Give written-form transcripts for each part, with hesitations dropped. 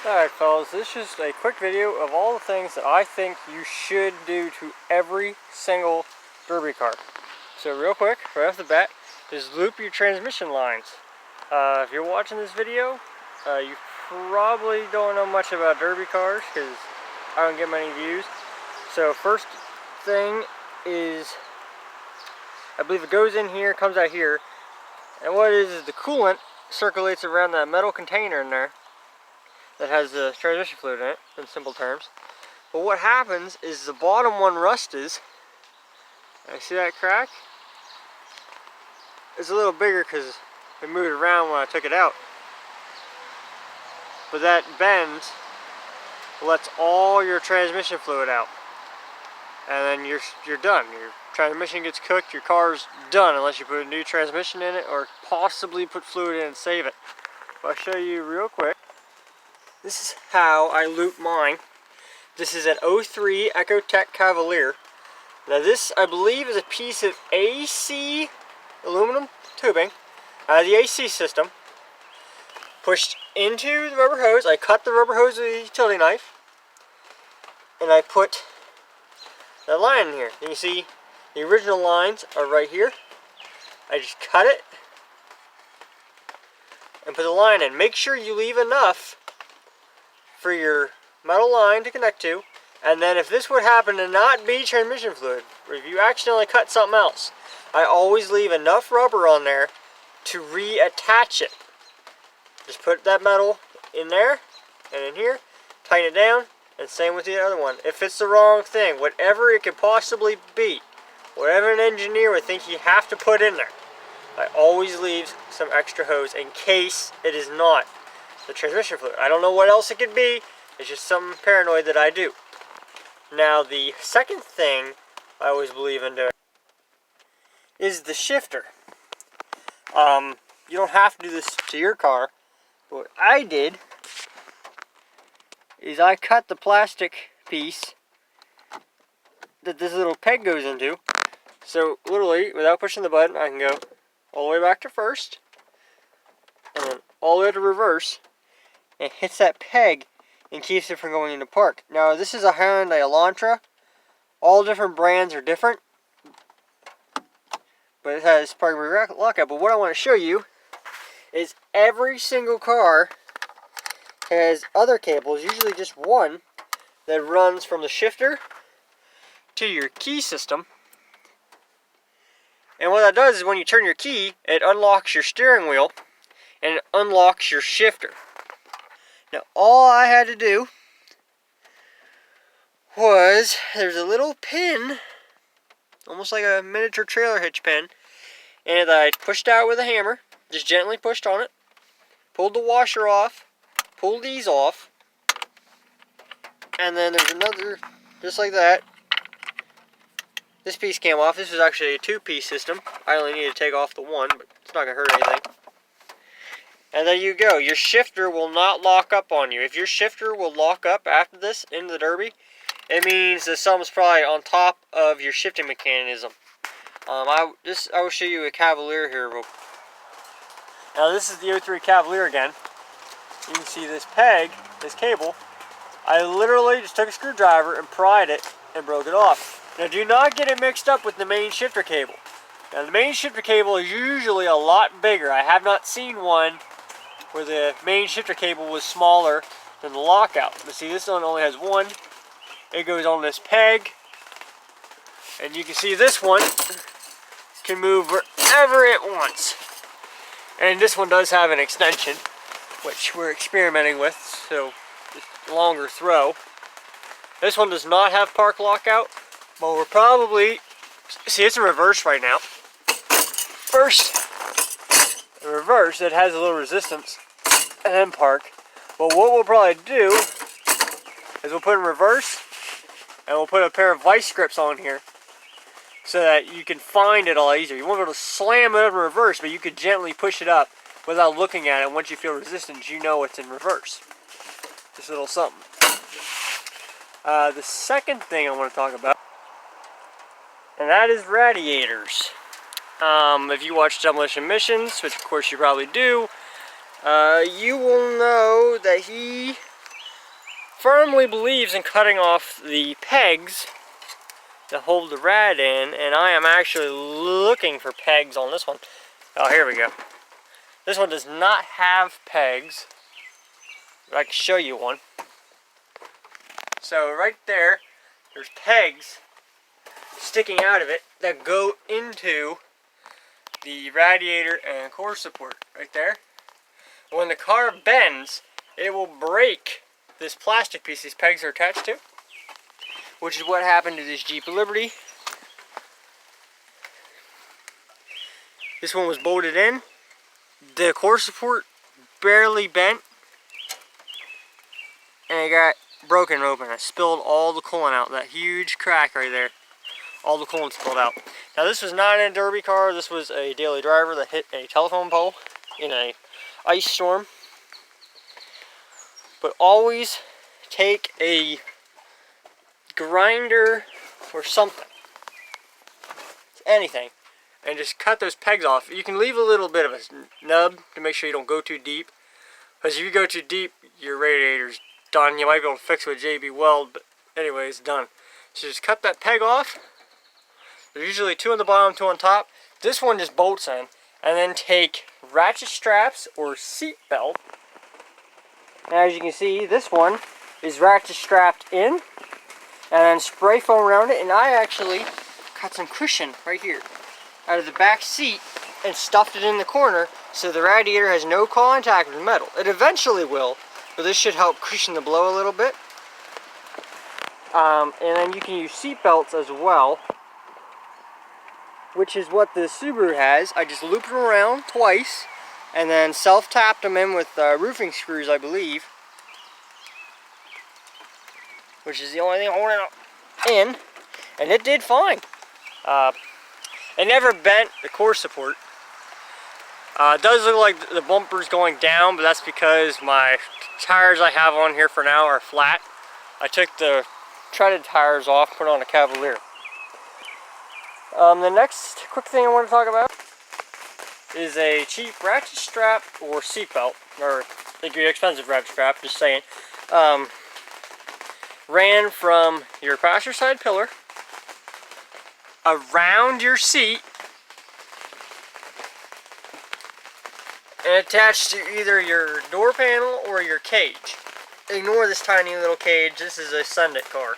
Alright fellas, this is just a quick video of all the things that I think you should do to every single derby car. So real quick, right off the bat, is loop your transmission lines. If you're watching this video, you probably don't know much about derby cars because I don't get many views. So first thing is, I believe it goes in here, comes out here, and what it is the coolant circulates around that metal container in there that has the transmission fluid in it, in simple terms. But what happens is the bottom one rusted. I see that crack? It's a little bigger because we moved it around when I took it out. But that bend lets all your transmission fluid out. And then you're done. Your transmission gets cooked, your car's done unless you put a new transmission in it or possibly put fluid in and save it. But I'll show you real quick. This is how I loop mine. This is an 03 Ecotech Cavalier. Now this, I believe, is a piece of AC aluminum tubing out of the AC system. Pushed into the rubber hose. I cut the rubber hose with a utility knife. And I put that line in here. You can see the original lines are right here. I just cut it and put the line in. Make sure you leave enough for your metal line to connect to, and then if this would happen to not be transmission fluid, or if you accidentally cut something else, I always leave enough rubber on there to reattach it. Just put that metal in there and in here, tighten it down, and same with the other one. If it's the wrong thing, whatever it could possibly be, whatever an engineer would think you have to put in there, I always leave some extra hose in case it is not the transmission fluid. I don't know what else it could be. It's just something paranoid that I do. Now the second thing I always believe in doing is the shifter. You don't have to do this to your car. What I did is I cut the plastic piece that this little peg goes into. So literally, without pushing the button, I can go all the way back to first and then all the way to reverse. It hits that peg and keeps it from going into park. Now this is a Hyundai Elantra. All different brands are different, but it has primary lockout. But what I want to show you is every single car has other cables, usually just one, that runs from the shifter to your key system. And what that does is when you turn your key, it unlocks your steering wheel and it unlocks your shifter. Now all I had to do was, there's a little pin, almost like a miniature trailer hitch pin, and I pushed out with a hammer, just gently pushed on it, pulled the washer off, pulled these off, and then there's another, just like that. This piece came off. This is actually a two-piece system. I only need to take off the one, but it's not going to hurt anything. And there you go. Your shifter will not lock up on you. If your shifter will lock up after this into the derby, it means that something's probably on top of your shifting mechanism. I will show you a Cavalier here real quick. Now this is the 03 Cavalier again. You can see this peg, this cable. I literally just took a screwdriver and pried it and broke it off. Now do not get it mixed up with the main shifter cable. Now the main shifter cable is usually a lot bigger. I have not seen one where the main shifter cable was smaller than the lockout. But see, this one only has one. It goes on this peg. And you can see this one can move wherever it wants. And this one does have an extension, which we're experimenting with, so it's a longer throw. This one does not have park lockout, but we're probably, see, it's in reverse right now. First, in reverse, it has a little resistance, and then park. But what we'll probably do is we'll put it in reverse, and we'll put a pair of vice grips on here so that you can find it all easier. You won't be able to slam it up in reverse, but you could gently push it up without looking at it. Once you feel resistance, you know it's in reverse. Just a little something. The second thing I want to talk about, and that is radiators. If you watch Demolition Missions, which of course you probably do, you will know that he firmly believes in cutting off the pegs to hold the rad in, and I am actually looking for pegs on this one. Oh, here we go. This one does not have pegs, but I can show you one. So right there, there's pegs sticking out of it that go into the radiator and core support right there. When the car bends, it will break this plastic piece these pegs are attached to, which is what happened to this Jeep Liberty. This one was bolted in. The core support barely bent, and it got broken open. I spilled all the coolant out. That huge crack right there. All the coolant spilled out. Now this was not in a derby car. This was a daily driver that hit a telephone pole in a ice storm. But always take a grinder or something, anything, and just cut those pegs off. You can leave a little bit of a nub to make sure you don't go too deep, because if you go too deep, your radiator's done. You might be able to fix it with JB Weld, but anyway, it's done. So just cut that peg off. There's usually 2 on the bottom, 2 on top. This one just bolts in, and then take ratchet straps or seat belt. And as you can see, this one is ratchet strapped in, and then spray foam around it. And I actually cut some cushion right here out of the back seat and stuffed it in the corner so the radiator has no contact with metal. It eventually will, but this should help cushion the blow a little bit. And then you can use seat belts as well, which is what the Subaru has. I just looped them around twice and then self-tapped them in with roofing screws, I believe, which is the only thing holding it in, and it did fine. It never bent the core support. It does look like the bumper's going down, but that's because my tires I have on here for now are flat. I took the treaded tires off, put on a Cavalier. The next quick thing I want to talk about is a cheap ratchet strap or seat belt, or it could be an expensive ratchet strap, just saying. Ran from your passenger side pillar around your seat and attached to either your door panel or your cage. Ignore this tiny little cage. This is a Send-It car.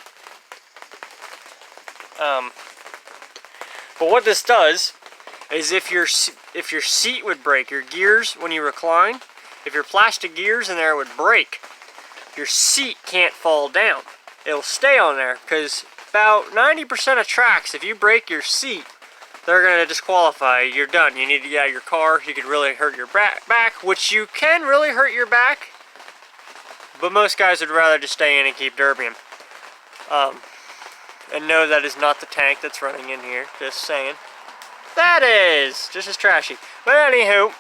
But what this does is if your seat would break, your gears when you recline, if your plastic gears in there would break, your seat can't fall down. It'll stay on there, because about 90% of tracks, if you break your seat, they're going to disqualify you. You're done. You need to get out of your car. You could really hurt your back, which you can really hurt your back, but most guys would rather just stay in and keep derbying. And no, that is not the tank that's running in here, just saying. That is just as trashy. But anywho,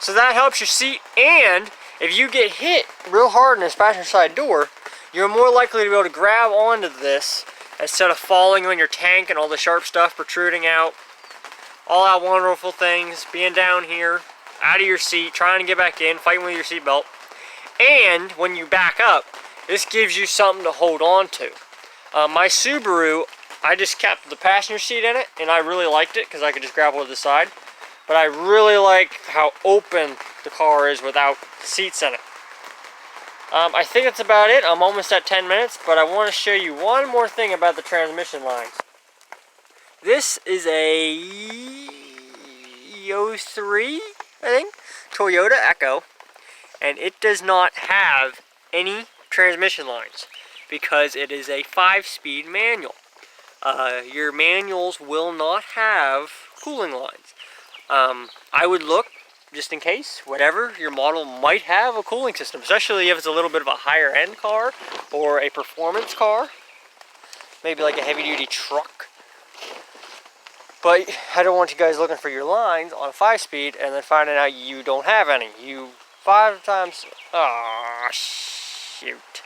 so that helps your seat, and if you get hit real hard in this passenger side door, you're more likely to be able to grab onto this instead of falling on your tank and all the sharp stuff protruding out. All that wonderful things, being down here, out of your seat, trying to get back in, fighting with your seatbelt. And when you back up, this gives you something to hold on to. My Subaru, I just kept the passenger seat in it, and I really liked it because I could just grab hold of the side. But I really like how open the car is without seats in it. I think that's about it. I'm almost at 10 minutes, but I want to show you one more thing about the transmission lines. This is a 03, I think, Toyota Echo, and it does not have any transmission lines because it is a 5-speed manual. Your manuals will not have cooling lines. I would look, just in case, whatever your model might have a cooling system, especially if it's a little bit of a higher end car or a performance car, maybe like a heavy duty truck. But I don't want you guys looking for your lines on a 5-speed and then finding out you don't have any. You 5 times, oh shoot,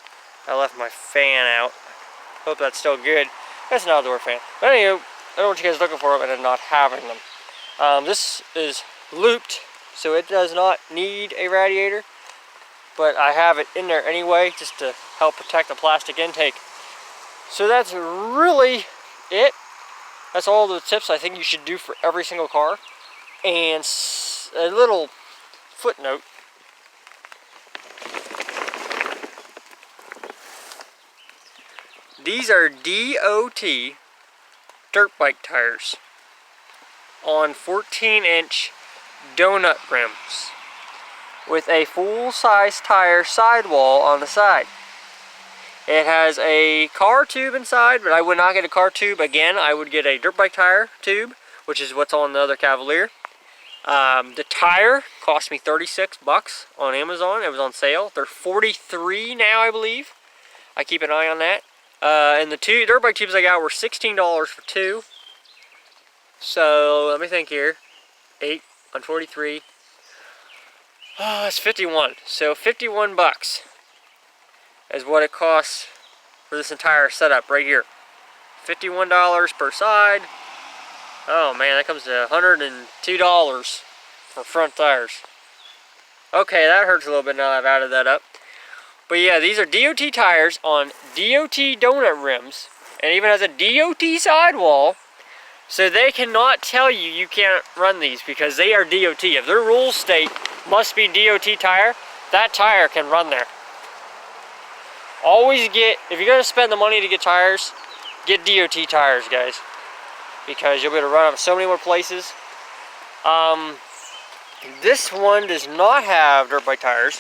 I left my fan out. Hope that's still good. That's an outdoor fan. But anyway, I don't want you guys looking for them and not having them. This is looped, so it does not need a radiator, but I have it in there anyway just to help protect the plastic intake. So that's really it. That's all the tips I think you should do for every single car. And a little footnote. These are DOT dirt bike tires on 14-inch donut rims with a full-size tire sidewall on the side. It has a car tube inside, but I would not get a car tube. Again, I would get a dirt bike tire tube, which is what's on the other Cavalier. The tire cost me 36 bucks on Amazon. It was on sale. They're 43 now, I believe. I keep an eye on that. And the two dirt bike tubes I got were $16 for two. So let me think here. 8 on 43. Oh, it's 51. So 51 bucks is what it costs for this entire setup right here. $51 per side. Oh man, that comes to $102 for front tires. Okay, that hurts a little bit now that I've added that up. But yeah, these are DOT tires on DOT donut rims, and it even has a DOT sidewall. So they cannot tell you you can't run these because they are DOT. If their rules state must be DOT tire, that tire can run there. Always get, if you're going to spend the money to get tires, get DOT tires, guys. Because you'll be able to run them so many more places. This one does not have dirt bike tires.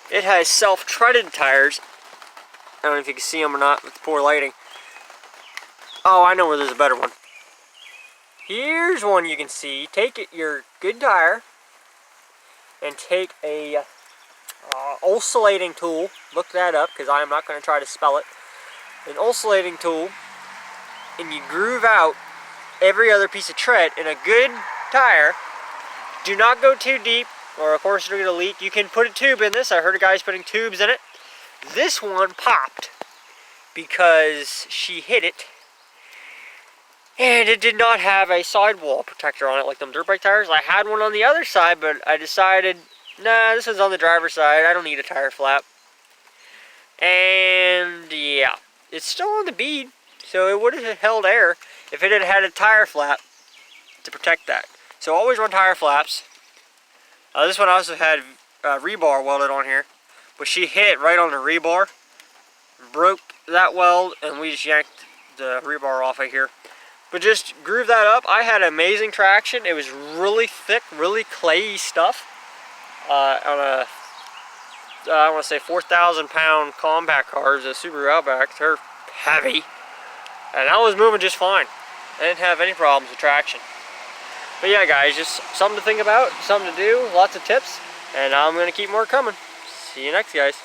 It has self-treaded tires. I don't know if you can see them or not with poor lighting. Oh, I know where there's a better one. Here's one you can see. Take your good tire and take a oscillating tool. Look that up because I am not going to try to spell it. An oscillating tool, and you groove out every other piece of tread in a good tire. Do not go too deep, or of course it'll get a leak. You can put a tube in this. I heard a guy's putting tubes in it. This one popped because she hit it, and it did not have a sidewall protector on it like them dirt bike tires. I had one on the other side, but I decided, nah, this one's on the driver's side. I don't need a tire flap. And yeah, it's still on the bead, so it would have held air if it had had a tire flap to protect that. So always run tire flaps. This one also had rebar welded on here, but she hit right on the rebar, broke that weld, and we just yanked the rebar off of here. But just groove that up. I had amazing traction. It was really thick, really clayey stuff on a, I want to say 4,000 pound compact cars, a Subaru Outback. They're heavy, and I was moving just fine. I didn't have any problems with traction. But yeah, guys, just something to think about, something to do, lots of tips, and I'm going to keep more coming. See you next, guys.